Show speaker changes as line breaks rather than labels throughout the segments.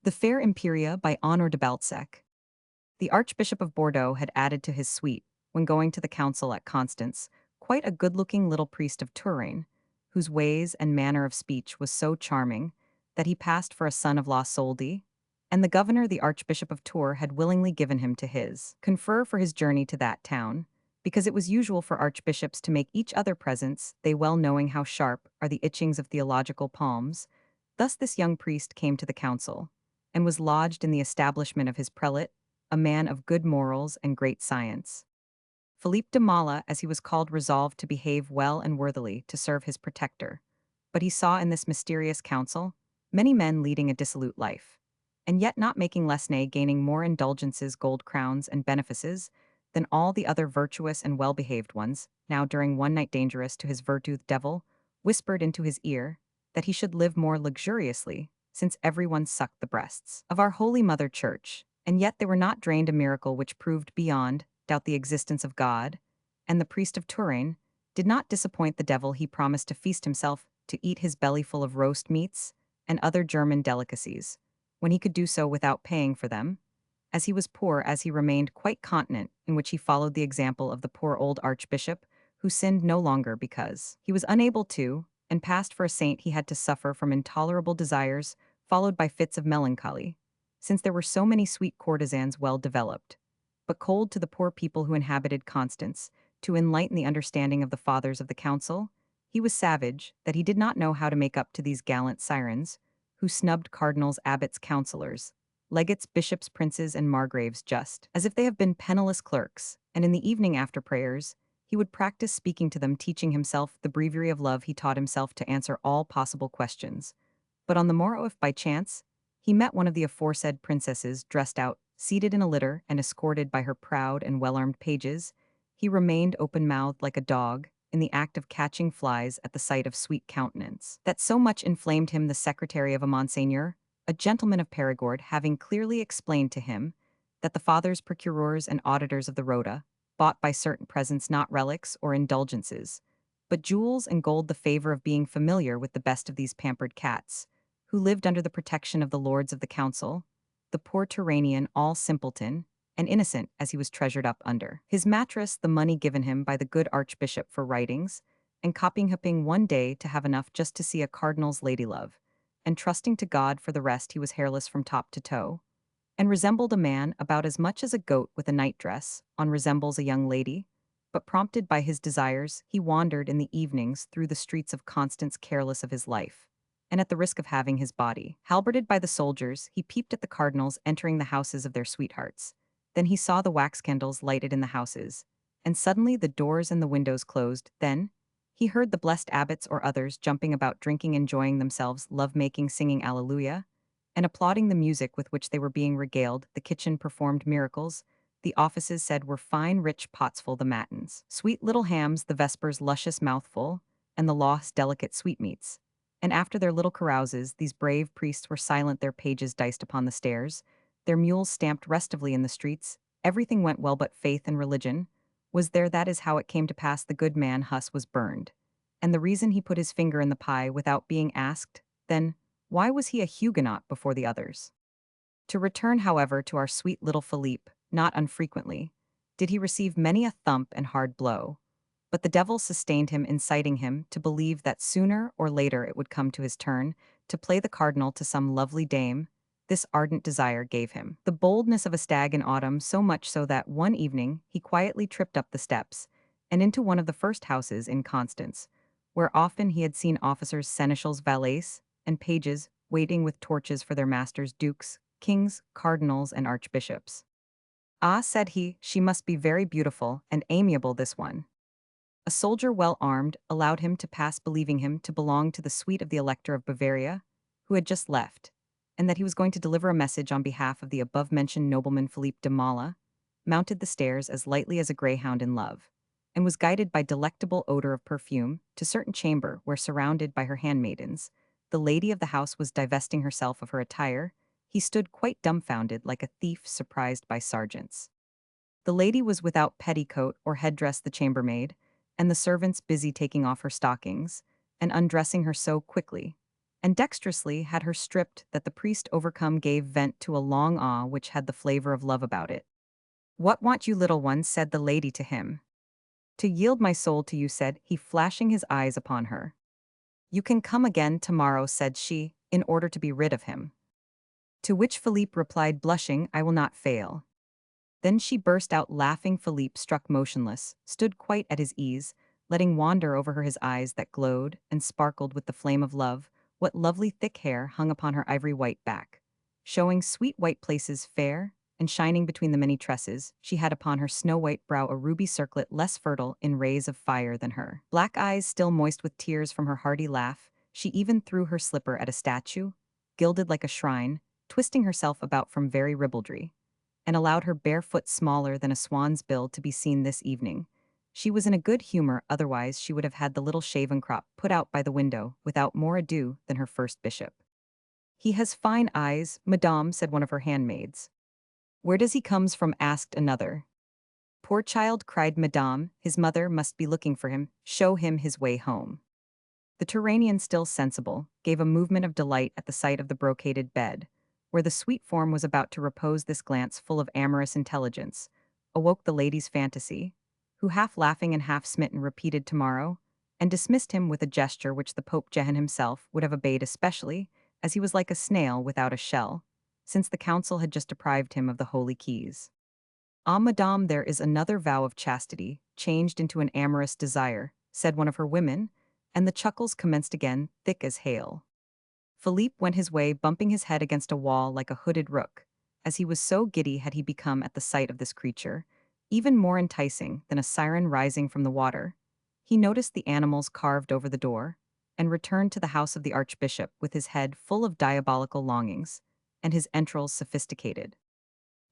The Fair Imperia by Honoré de Balzac. The Archbishop of Bordeaux had added to his suite, when going to the council at Constance, quite a good-looking little priest of Touraine, whose ways and manner of speech was so charming that he passed for a son of La Soldi, and the governor the Archbishop of Tours had willingly given him to his confer for his journey to that town, because it was usual for archbishops to make each other presents, they well knowing how sharp are the itchings of theological palms. Thus this young priest came to the council, and was lodged in the establishment of his prelate, a man of good morals and great science. Philippe de Mala, as he was called, resolved to behave well and worthily to serve his protector. But he saw in this mysterious council many men leading a dissolute life, and yet not making less, nay, gaining more indulgences, gold crowns, and benefices than all the other virtuous and well-behaved ones. Now during one night dangerous to his vertoothed devil, whispered into his ear that he should live more luxuriously, since everyone sucked the breasts of our Holy Mother Church, and yet they were not drained, a miracle which proved beyond doubt the existence of God, and the priest of Touraine did not disappoint the devil. He promised to feast himself, to eat his belly full of roast meats and other German delicacies, when he could do so without paying for them, as he was poor, as he remained quite continent, in which he followed the example of the poor old archbishop, who sinned no longer because he was unable to, and passed for a saint. He had to suffer from intolerable desires, followed by fits of melancholy, since there were so many sweet courtesans well developed, but cold to the poor people who inhabited Constance. To enlighten the understanding of the fathers of the council, he was savage that he did not know how to make up to these gallant sirens, who snubbed cardinals, abbots, councillors, legates, bishops, princes, and margraves just as if they have been penniless clerks, and in the evening after prayers, he would practice speaking to them, teaching himself the breviary of love. He taught himself to answer all possible questions. But on the morrow, if by chance he met one of the aforesaid princesses dressed out, seated in a litter, and escorted by her proud and well-armed pages, he remained open-mouthed like a dog, in the act of catching flies at the sight of sweet countenance, that so much inflamed him. The secretary of a Monseigneur, a gentleman of Perigord, having clearly explained to him that the fathers procureurs and auditors of the rota bought by certain presents not relics or indulgences, but jewels and gold, the favor of being familiar with the best of these pampered cats, who lived under the protection of the lords of the council, the poor Turanian, all simpleton and innocent as he was treasured up under his mattress, the money given him by the good archbishop for writings, and copying hoping one day to have enough just to see a cardinal's ladylove, and trusting to God for the rest. He was hairless from top to toe, and resembled a man about as much as a goat with a nightdress on resembles a young lady, but prompted by his desires, he wandered in the evenings through the streets of Constance, careless of his life, and at the risk of having his body halberded by the soldiers. He peeped at the cardinals entering the houses of their sweethearts. Then he saw the wax candles lighted in the houses, and suddenly the doors and the windows closed. Then he heard the blessed abbots or others jumping about, drinking, enjoying themselves, love-making, singing Alleluia, and applauding the music with which they were being regaled. The kitchen performed miracles. The offices said were fine rich pots full, the matins sweet little hams, the vespers luscious mouthful, and the lost delicate sweetmeats. And after their little carouses, these brave priests were silent, their pages diced upon the stairs, their mules stamped restively in the streets. Everything went well, but faith and religion was there. That is how it came to pass the good man Huss was burned. And the reason he put his finger in the pie without being asked, then, why was he a Huguenot before the others? To return, however, to our sweet little Philippe, not unfrequently did he receive many a thump and hard blow, but the devil sustained him, inciting him to believe that sooner or later it would come to his turn to play the cardinal to some lovely dame. This ardent desire gave him the boldness of a stag in autumn, so much so that one evening he quietly tripped up the steps and into one of the first houses in Constance, where often he had seen officers, seneschals, valets, and pages waiting with torches for their masters, dukes, kings, cardinals, and archbishops. Ah, said he, she must be very beautiful and amiable, this one. A soldier well armed allowed him to pass, believing him to belong to the suite of the Elector of Bavaria, who had just left, and that he was going to deliver a message on behalf of the above-mentioned nobleman. Philippe de Mala mounted the stairs as lightly as a greyhound in love, and was guided by delectable odor of perfume to certain chamber where, surrounded by her handmaidens, the lady of the house was divesting herself of her attire. He stood quite dumbfounded, like a thief surprised by sergeants. The lady was without petticoat or headdress, the chambermaid, and the servants busy taking off her stockings and undressing her so quickly and dexterously had her stripped that the priest overcome gave vent to a long awe which had the flavor of love about it. "What want you, little one?" said the lady to him. "To yield my soul to you," said he, flashing his eyes upon her. "You can come again tomorrow," said she, in order to be rid of him. To which Philippe replied, blushing, "I will not fail." Then she burst out laughing. Philippe, struck motionless, stood quite at his ease, letting wander over her his eyes that glowed and sparkled with the flame of love. What lovely thick hair hung upon her ivory white back, showing sweet white places fair, and shining between the many tresses, she had upon her snow-white brow a ruby circlet less fertile in rays of fire than her black eyes, still moist with tears from her hearty laugh. She even threw her slipper at a statue, gilded like a shrine, twisting herself about from very ribaldry, and allowed her bare foot smaller than a swan's bill to be seen this evening. She was in a good humor, otherwise she would have had the little shaven crop put out by the window without more ado than her first bishop. "He has fine eyes, madame," said one of her handmaids. "Where does he comes from?" asked another. "Poor child," cried madame, "his mother must be looking for him. Show him his way home." The Turanian, still sensible, gave a movement of delight at the sight of the brocaded bed, where the sweet form was about to repose. This glance, full of amorous intelligence, awoke the lady's fantasy, who, half laughing and half smitten, repeated "tomorrow," and dismissed him with a gesture which the Pope Jehan himself would have obeyed, especially as he was like a snail without a shell, since the council had just deprived him of the holy keys. "Ah, madame, there is another vow of chastity, changed into an amorous desire," said one of her women, and the chuckles commenced again, thick as hail. Philippe went his way, bumping his head against a wall like a hooded rook, as he was so giddy had he become at the sight of this creature, even more enticing than a siren rising from the water. He noticed the animals carved over the door, and returned to the house of the archbishop with his head full of diabolical longings, and his entrails sophisticated.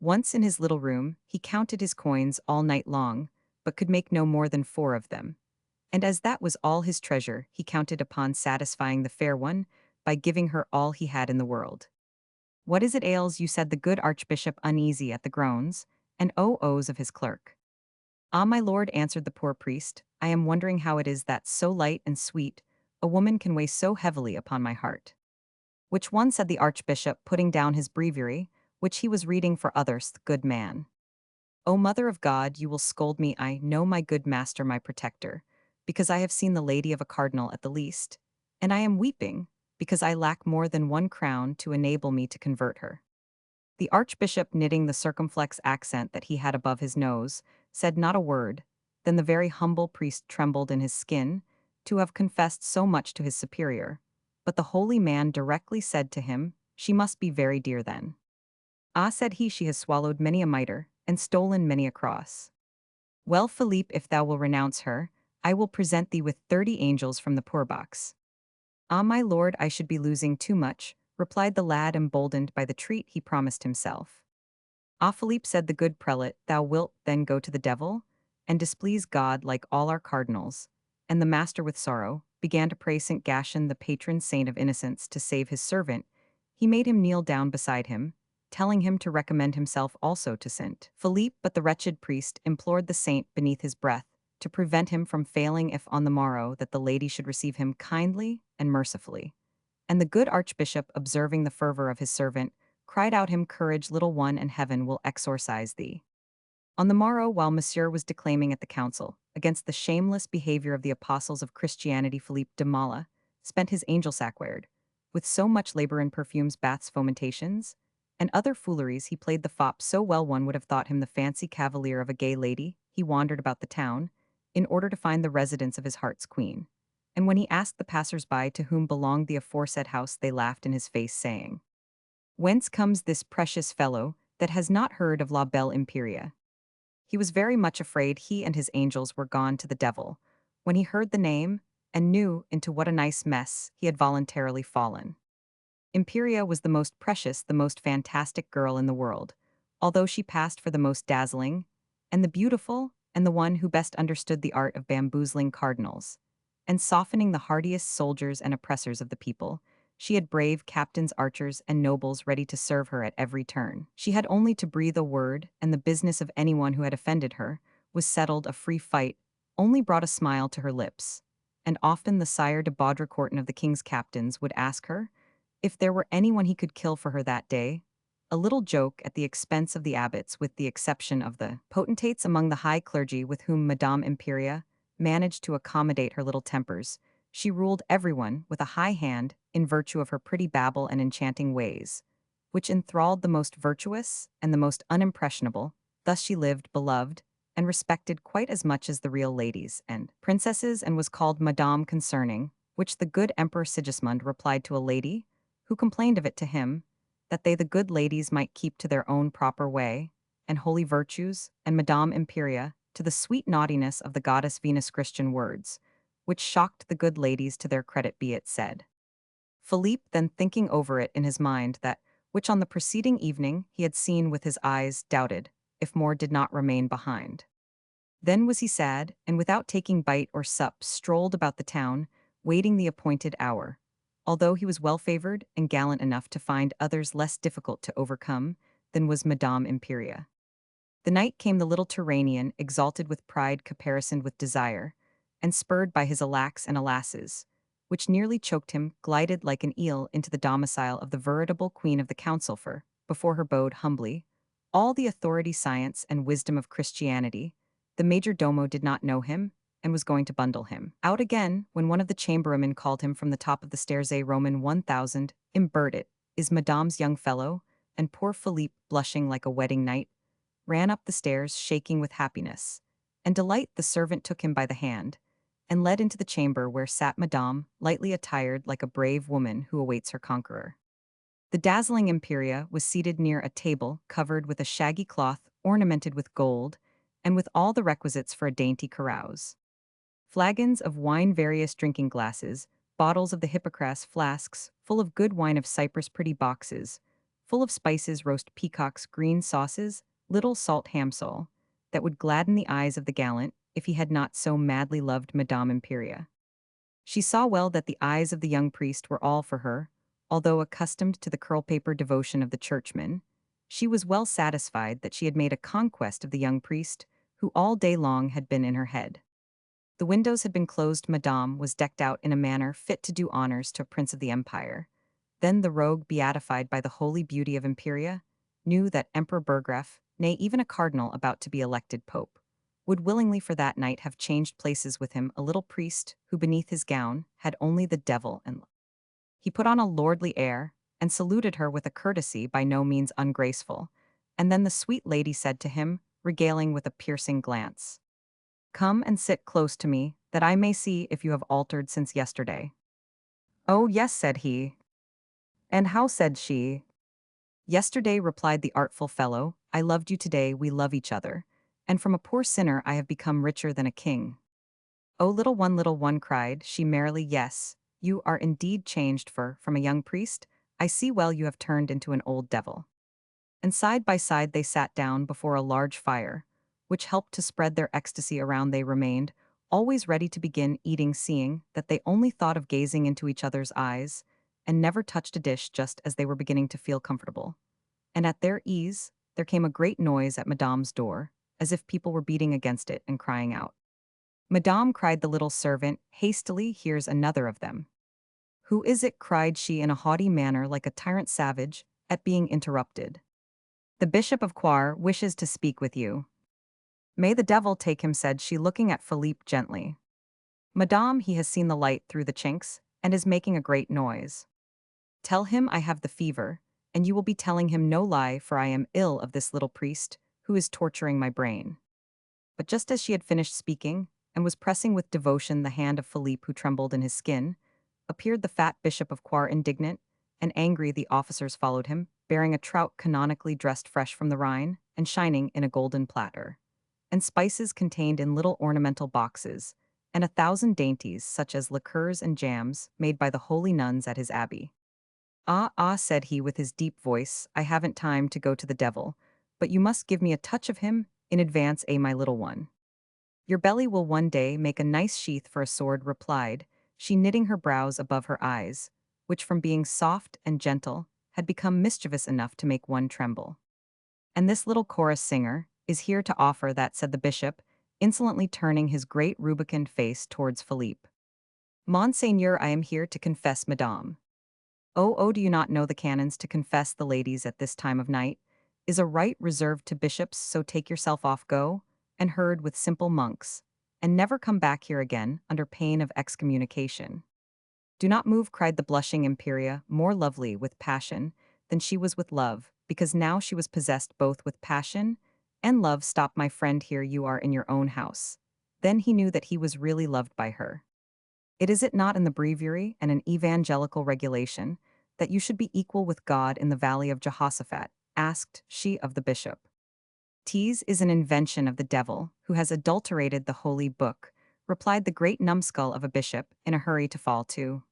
Once in his little room, he counted his coins all night long, but could make no more than 4 of them. And as that was all his treasure, he counted upon satisfying the fair one by giving her all he had in the world. "What is it ails you?" said the good archbishop, uneasy at the groans and ohs of his clerk. "Ah, my lord," answered the poor priest, "I am wondering how it is that so light and sweet a woman can weigh so heavily upon my heart." "Which one?" said the archbishop, putting down his breviary, which he was reading for others. "Good man." "O mother of God, you will scold me, I know, my good master, my protector, because I have seen the lady of a cardinal at the least, and I am weeping, because I lack more than 1 crown to enable me to convert her." The archbishop, knitting the circumflex accent that he had above his nose, said not a word. Then the very humble priest trembled in his skin to have confessed so much to his superior, but the holy man directly said to him, "She must be very dear then." "Ah," said he, "she has swallowed many a mitre, and stolen many a cross." "Well, Philippe, if thou will renounce her, I will present thee with 30 angels from the poor box." "Ah, my lord, I should be losing too much," replied the lad, emboldened by the treat he promised himself. "Ah, Philippe," said the good prelate, "thou wilt then go to the devil, and displease God like all our cardinals." And the master, with sorrow, began to pray St. Gatian, the patron saint of innocence, to save his servant. He made him kneel down beside him, telling him to recommend himself also to St. Philippe, but the wretched priest implored the saint beneath his breath to prevent him from failing if on the morrow that the lady should receive him kindly and mercifully. And the good archbishop, observing the fervor of his servant, cried out him, "Courage, little one, and heaven will exorcise thee." On the morrow, while Monsieur was declaiming at the council against the shameless behavior of the apostles of Christianity, Philippe de Mala spent his angel sacquared, with so much labor in perfumes, baths, fomentations, and other fooleries. He played the fop so well one would have thought him the fancy cavalier of a gay lady. He wandered about the town in order to find the residence of his heart's queen. And when he asked the passers-by to whom belonged the aforesaid house, they laughed in his face, saying, "Whence comes this precious fellow that has not heard of la belle Imperia?" He was very much afraid he and his angels were gone to the devil, when he heard the name, and knew into what a nice mess he had voluntarily fallen. Imperia was the most precious, the most fantastic girl in the world, although she passed for the most dazzling, and the beautiful, and the one who best understood the art of bamboozling cardinals, and softening the hardiest soldiers and oppressors of the people. She had brave captains, archers, and nobles ready to serve her at every turn. She had only to breathe a word, and the business of anyone who had offended her was settled. A free fight only brought a smile to her lips, and often the Sire de Baudricourtin of the king's captains would ask her if there were anyone he could kill for her that day, a little joke at the expense of the abbots with the exception of the potentates among the high clergy with whom Madame Imperia managed to accommodate her little tempers. She ruled everyone with a high hand in virtue of her pretty babble and enchanting ways, which enthralled the most virtuous and the most unimpressionable. Thus she lived beloved and respected quite as much as the real ladies and princesses, and was called Madame Concerning, which the good Emperor Sigismund replied to a lady who complained of it to him, that they the good ladies might keep to their own proper way and holy virtues, and Madame Imperia to the sweet naughtiness of the goddess Venus. Christian words, which shocked the good ladies to their credit be it said. Philippe then thinking over it in his mind that which on the preceding evening he had seen with his eyes doubted if more did not remain behind. Then was he sad, and without taking bite or sup strolled about the town, waiting the appointed hour, although he was well favored and gallant enough to find others less difficult to overcome than was Madame Imperia. The night came the little Turanian, exalted with pride caparisoned with desire, and spurred by his alaks and alasses, which nearly choked him, glided like an eel into the domicile of the veritable queen of the council for, before her bowed humbly, all the authority, science, and wisdom of Christianity. The major domo did not know him, and was going to bundle him out again, when one of the chamberwomen called him from the top of the stairs. A Roman 1000, Imbert is Madame's young fellow, and poor Philippe, blushing like a wedding night, ran up the stairs shaking with happiness and delight. The servant took him by the hand and led into the chamber where sat Madame, lightly attired like a brave woman who awaits her conqueror. The dazzling Imperia was seated near a table covered with a shaggy cloth ornamented with gold, and with all the requisites for a dainty carouse. Flagons of wine, various drinking glasses, bottles of the Hippocras, flasks full of good wine of Cyprus, pretty boxes full of spices, roast peacocks, green sauces, little salt ham sole, that would gladden the eyes of the gallant if he had not so madly loved Madame Imperia. She saw well that the eyes of the young priest were all for her, although accustomed to the curl-paper devotion of the churchman. She was well satisfied that she had made a conquest of the young priest, who all day long had been in her head. The windows had been closed. Madame was decked out in a manner fit to do honors to a prince of the empire. Then the rogue, beatified by the holy beauty of Imperia, knew that Emperor Burggraf, nay, even a cardinal about to be elected pope, would willingly for that night have changed places with him, a little priest who beneath his gown had only the devil and he put on a lordly air and saluted her with a courtesy by no means ungraceful, and then the sweet lady said to him, regaling with a piercing glance, "Come and sit close to me, that I may see if you have altered since yesterday." "Oh, yes," said he. "And how?" said she. "Yesterday," replied the artful fellow, "I loved you. Today we love each other, and from a poor sinner I have become richer than a king." "Oh, little one," cried she merrily, "yes, you are indeed changed from a young priest. I see well you have turned into an old devil." And side by side they sat down before a large fire, which helped to spread their ecstasy around. They remained always ready to begin eating, seeing that they only thought of gazing into each other's eyes, and never touched a dish. Just as they were beginning to feel comfortable and at their ease, there came a great noise at Madame's door, as if people were beating against it and crying out. "Madame," cried the little servant, hastily, "here's another of them." "Who is it?" cried she in a haughty manner like a tyrant savage, at being interrupted. "The Bishop of Coire wishes to speak with you." "May the devil take him," said she, looking at Philippe gently. "Madame, he has seen the light through the chinks, and is making a great noise. Tell him I have the fever, and you will be telling him no lie, for I am ill of this little priest, who is torturing my brain." But just as she had finished speaking, and was pressing with devotion the hand of Philippe, who trembled in his skin, appeared the fat Bishop of Coire. Indignant and angry, the officers followed him, bearing a trout canonically dressed fresh from the Rhine, and shining in a golden platter, and spices contained in little ornamental boxes, and 1,000 dainties such as liqueurs and jams made by the holy nuns at his abbey. "Ah, ah," said he with his deep voice, "I haven't time to go to the devil, but you must give me a touch of him in advance, my little one. Your belly will one day make a nice sheath for a sword," replied she, knitting her brows above her eyes, which from being soft and gentle had become mischievous enough to make one tremble. "And this little chorus singer is here to offer that," said the bishop, insolently turning his great rubicund face towards Philippe. Monseigneur, I am here to confess madame. Oh, do you not know the canons to confess the ladies at this time of night? Is a rite reserved to bishops, so take yourself off, go, and herd with simple monks, and never come back here again under pain of excommunication. Do not move, cried the blushing Imperia, more lovely with passion than she was with love, because now she was possessed both with passion and love. Stop, my friend, here you are in your own house. Then he knew that he was really loved by her. Is it not in the breviary and an evangelical regulation that you should be equal with God in the valley of Jehoshaphat? Asked she of the bishop. Tease is an invention of the devil, who has adulterated the holy book, replied the great numbskull of a bishop, in a hurry to fall to.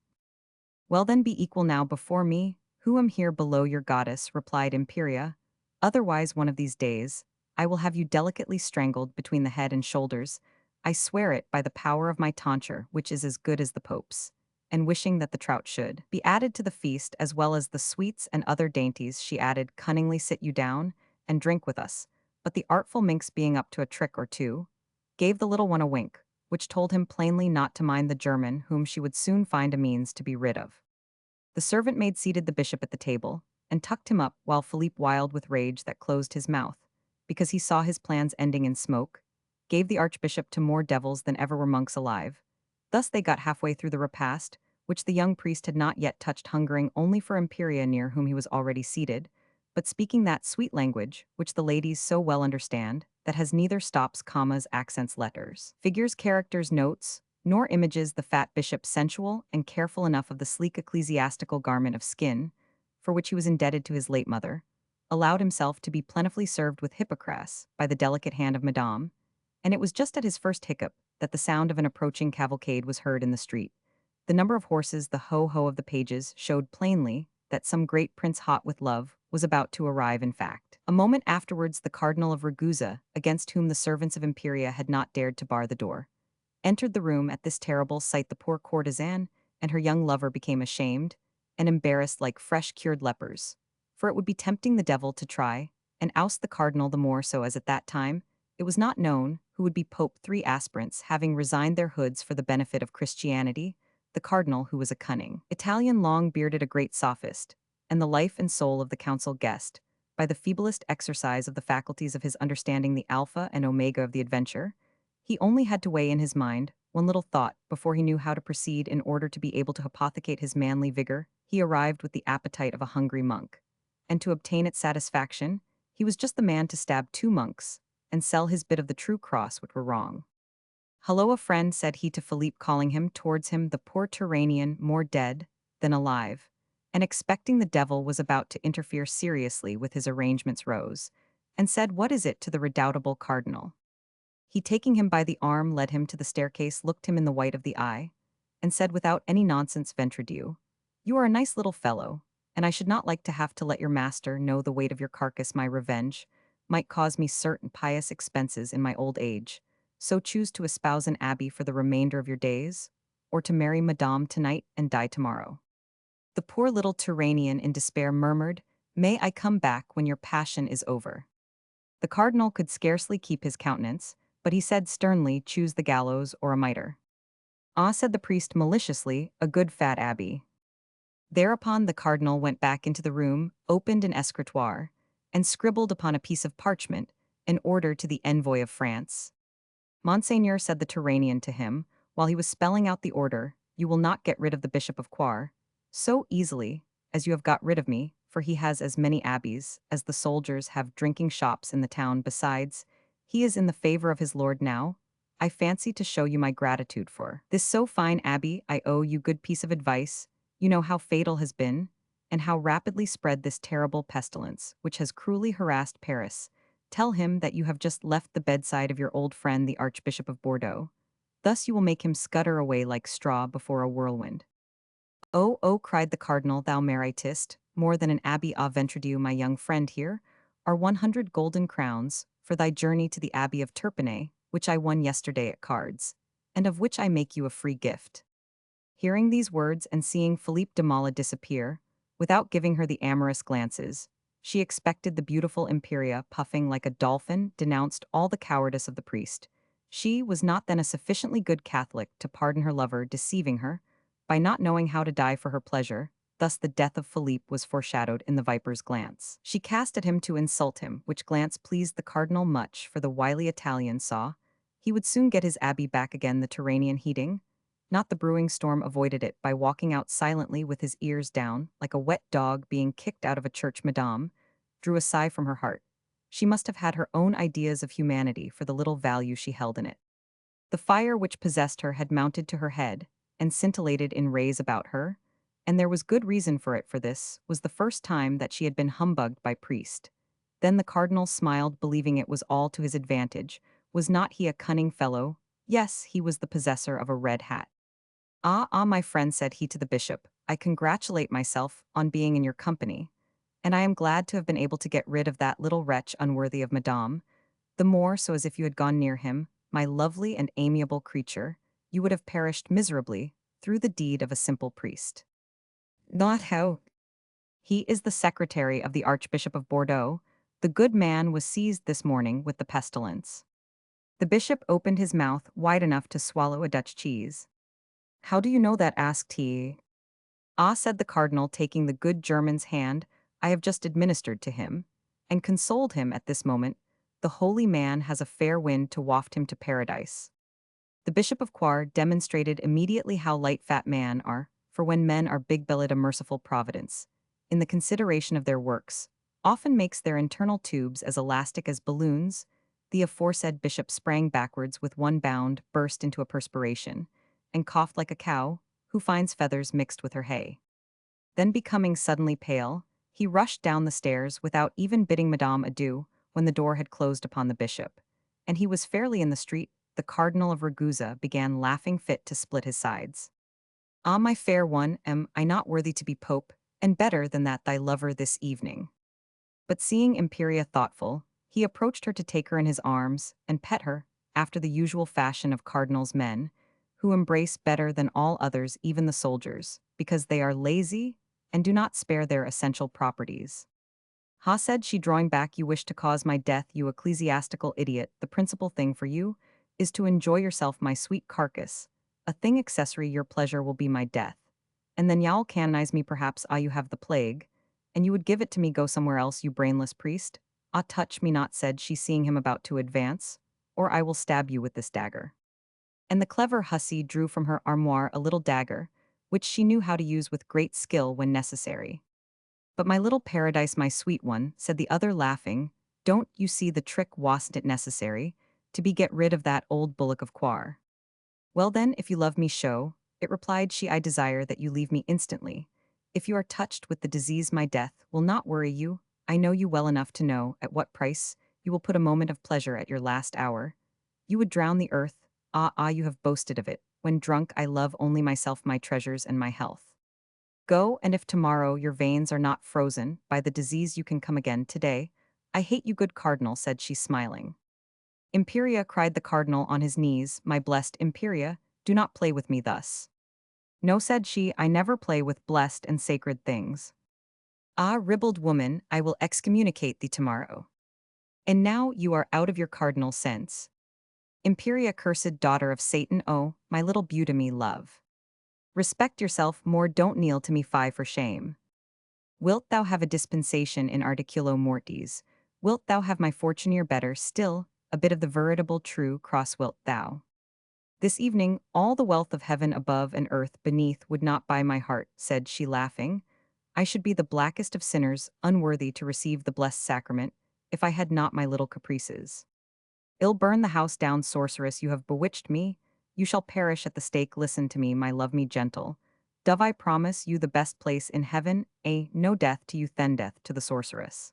Well then, be equal now before me, who am here below your goddess, replied Imperia. Otherwise one of these days, I will have you delicately strangled between the head and shoulders. I swear it by the power of my tonsure, which is as good as the Pope's. And wishing that the trout should be added to the feast as well as the sweets and other dainties, she added, cunningly, sit you down and drink with us. But the artful minx, being up to a trick or two, gave the little one a wink, which told him plainly not to mind the German whom she would soon find a means to be rid of. The servant maid seated the bishop at the table, and tucked him up while Philippe, wild with rage that closed his mouth, because he saw his plans ending in smoke, gave the archbishop to more devils than ever were monks alive. Thus they got halfway through the repast, which the young priest had not yet touched, hungering only for Imperia, near whom he was already seated, but speaking that sweet language which the ladies so well understand, that has neither stops, commas, accents, letters, figures, characters, notes, nor images. The fat bishop, sensual and careful enough of the sleek ecclesiastical garment of skin, for which he was indebted to his late mother, allowed himself to be plentifully served with hippocras by the delicate hand of Madame, and it was just at his first hiccup that the sound of an approaching cavalcade was heard in the street. The number of horses, the ho-ho of the pages, showed plainly that some great prince hot with love was about to arrive. In fact, a moment afterwards the Cardinal of Ragusa, against whom the servants of Imperia had not dared to bar the door, entered the room. At this terrible sight the poor courtesan and her young lover became ashamed and embarrassed like fresh-cured lepers, for it would be tempting the devil to try and oust the cardinal, the more so as at that time it was not known who would be pope. Three aspirants having resigned their hoods for the benefit of Christianity, the cardinal, who was a cunning Italian, long-bearded, a great sophist, and the life and soul of the council, guessed, by the feeblest exercise of the faculties of his understanding, the alpha and omega of the adventure. He only had to weigh in his mind one little thought before he knew how to proceed. In order to be able to hypothecate his manly vigor, he arrived with the appetite of a hungry monk, and to obtain its satisfaction, he was just the man to stab two monks and sell his bit of the true cross, which were wrong. Hello, a friend, said he to Philippe, calling him towards him. The poor Turanian, more dead than alive, and expecting the devil was about to interfere seriously with his arrangements, rose and said, what is it, to the redoubtable cardinal? He, taking him by the arm, led him to the staircase, looked him in the white of the eye, and said without any nonsense, ventre Dieu, you are a nice little fellow, and I should not like to have to let your master know the weight of your carcass. My revenge might cause me certain pious expenses in my old age. So choose to espouse an abbey for the remainder of your days, or to marry Madame tonight and die tomorrow. The poor little Turanian in despair murmured, may I come back when your passion is over? The cardinal could scarcely keep his countenance, but he said sternly, choose the gallows or a mitre. Ah, said the priest maliciously, a good fat abbey. Thereupon the cardinal went back into the room, opened an escritoire, and scribbled upon a piece of parchment an order to the envoy of France. Monseigneur, said the Turanian to him, while he was spelling out the order, you will not get rid of the Bishop of Coire so easily as you have got rid of me, for he has as many abbeys as the soldiers have drinking shops in the town. Besides, he is in the favor of his lord now. I fancy to show you my gratitude for this so fine abbey. I owe you good piece of advice. You know how fatal has been, and how rapidly spread this terrible pestilence, which has cruelly harassed Paris. Tell him that you have just left the bedside of your old friend the Archbishop of Bordeaux. Thus you will make him scutter away like straw before a whirlwind. Oh, cried the cardinal, thou meritest more than an abbey. Ah, ventre Dieu, my young friend, here are 100 golden crowns for thy journey to the abbey of Turpinay, which I won yesterday at cards, and of which I make you a free gift. Hearing these words and seeing Philippe de Mala disappear, without giving her the amorous glances she expected, the beautiful Imperia, puffing like a dolphin, denounced all the cowardice of the priest. She was not then a sufficiently good Catholic to pardon her lover deceiving her, by not knowing how to die for her pleasure, thus the death of Philippe was foreshadowed in the viper's glance. She cast at him to insult him, which glance pleased the cardinal much, for the wily Italian saw he would soon get his abbey back again, the Turanian heating. Not the brewing storm avoided it by walking out silently with his ears down, like a wet dog being kicked out of a church. Madame drew a sigh from her heart. She must have had her own ideas of humanity for the little value she held in it. The fire which possessed her had mounted to her head, and scintillated in rays about her, and there was good reason for it, for this was the first time that she had been humbugged by priest. Then the cardinal smiled, believing it was all to his advantage. Was not he a cunning fellow? Yes, he was the possessor of a red hat. Ah, ah, my friend, said he to the bishop, I congratulate myself on being in your company, and I am glad to have been able to get rid of that little wretch unworthy of Madame, the more so as if you had gone near him, my lovely and amiable creature, you would have perished miserably through the deed of a simple priest. Not how. He is the secretary of the Archbishop of Bordeaux. The good man was seized this morning with the pestilence. The bishop opened his mouth wide enough to swallow a Dutch cheese. How do you know that? Asked he. Ah, said the cardinal, taking the good German's hand, I have just administered to him, and consoled him at this moment. The holy man has a fair wind to waft him to paradise. The Bishop of Coire demonstrated immediately how light fat men are, for when men are big-bellied, a merciful providence, in the consideration of their works, often makes their internal tubes as elastic as balloons. The aforesaid bishop sprang backwards with one bound, burst into a perspiration, and coughed like a cow who finds feathers mixed with her hay. Then, becoming suddenly pale, he rushed down the stairs without even bidding Madame adieu when the door had closed upon the bishop, and he was fairly in the street. The Cardinal of Ragusa began laughing fit to split his sides. Ah, my fair one, am I not worthy to be pope, and better than that thy lover this evening? But seeing Imperia thoughtful, he approached her to take her in his arms and pet her, after the usual fashion of cardinals' men, who embrace better than all others even the soldiers, because they are lazy and do not spare their essential properties. Ha, said she, drawing back, you wish to cause my death, you ecclesiastical idiot. The principal thing for you is to enjoy yourself, my sweet carcass. A thing accessory, your pleasure will be my death. And then y'all canonize me perhaps. Ah, you have the plague, and you would give it to me. Go somewhere else, you brainless priest. Ah, touch me not, said she, seeing him about to advance, or I will stab you with this dagger. And the clever hussy drew from her armoire a little dagger, which she knew how to use with great skill when necessary. But my little paradise, my sweet one, said the other, laughing, don't you see the trick? Wasn't it necessary to be get rid of that old bullock of Coire? Well then, if you love me, show it, replied she. I desire that you leave me instantly. If you are touched with the disease, my death will not worry you. I know you well enough to know at what price you will put a moment of pleasure at your last hour. You would drown the earth. Ah, ah, you have boasted of it. When drunk, I love only myself, my treasures, and my health. Go, and if tomorrow your veins are not frozen by the disease, you can come again today. I hate you, good cardinal, said she, smiling. Imperia, cried the cardinal on his knees, my blessed Imperia, do not play with me thus. No, said she, I never play with blessed and sacred things. Ah, ribald woman, I will excommunicate thee tomorrow. And now you are out of your cardinal sense. Imperia, cursed daughter of Satan, oh, my little beauty, me love. Respect yourself more, don't kneel to me, fie for shame. Wilt thou have a dispensation in articulo mortis? Wilt thou have my fortune, or better still, a bit of the veritable true cross? Wilt thou? This evening, all the wealth of heaven above and earth beneath would not buy my heart, said she, laughing. I should be the blackest of sinners, unworthy to receive the blessed sacrament, if I had not my little caprices. Ill burn the house down, sorceress, you have bewitched me. You shall perish at the stake. Listen to me, my love me gentle. Dove, I promise you the best place in heaven, no death to you, then death to the sorceress.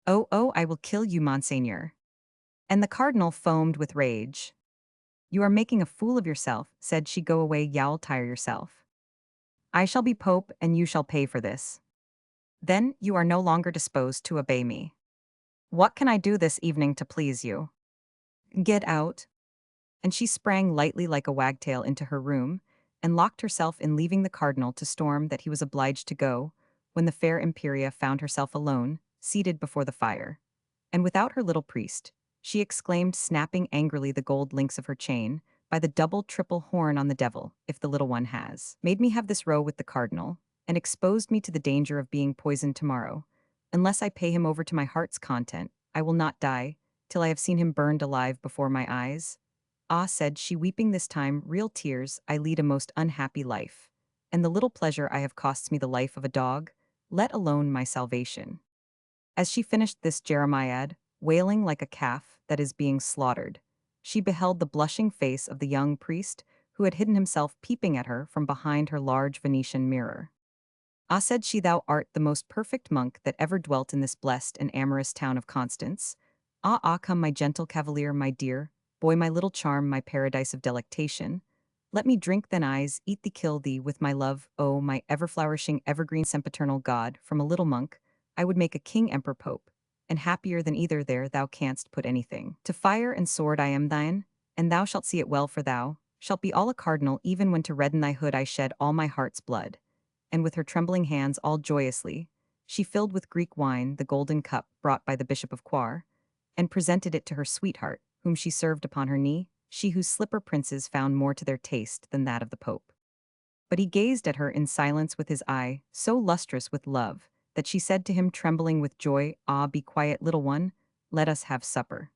Oh, oh, I will kill you, monseigneur. And the cardinal foamed with rage. You are making a fool of yourself, said she. Go away, y'all tire yourself. I shall be pope, and you shall pay for this. Then you are no longer disposed to obey me. What can I do this evening to please you? Get out. And she sprang lightly like a wagtail into her room, and locked herself in, leaving the cardinal to storm that he was obliged to go, when the fair Imperia found herself alone, seated before the fire. And without her little priest, she exclaimed, snapping angrily the gold links of her chain, by the double triple horn on the devil, if the little one has, made me have this row with the cardinal, and exposed me to the danger of being poisoned tomorrow. Unless I pay him over to my heart's content, I will not die, till I have seen him burned alive before my eyes. Ah, said she, weeping this time real tears, I lead a most unhappy life, and the little pleasure I have costs me the life of a dog, let alone my salvation. As she finished this Jeremiad, wailing like a calf that is being slaughtered, she beheld the blushing face of the young priest who had hidden himself peeping at her from behind her large Venetian mirror. Ah, said she, thou art the most perfect monk that ever dwelt in this blessed and amorous town of Constance. Ah, ah, come, my gentle cavalier, my dear boy, my little charm, my paradise of delectation. Let me drink then eyes, eat thee, kill thee, with my love, oh, my ever-flourishing, evergreen, sempiternal God. From a little monk, I would make a king, emperor, pope, and happier than either there thou canst put anything. To fire and sword I am thine, and thou shalt see it well, for thou shalt be all a cardinal, even when to redden thy hood I shed all my heart's blood. And with her trembling hands all joyously, she filled with Greek wine the golden cup brought by the Bishop of Coire, and presented it to her sweetheart, whom she served upon her knee, she whose slipper princes found more to their taste than that of the Pope. But he gazed at her in silence with his eye, so lustrous with love, that she said to him, trembling with joy, Ah, be quiet, little one, let us have supper.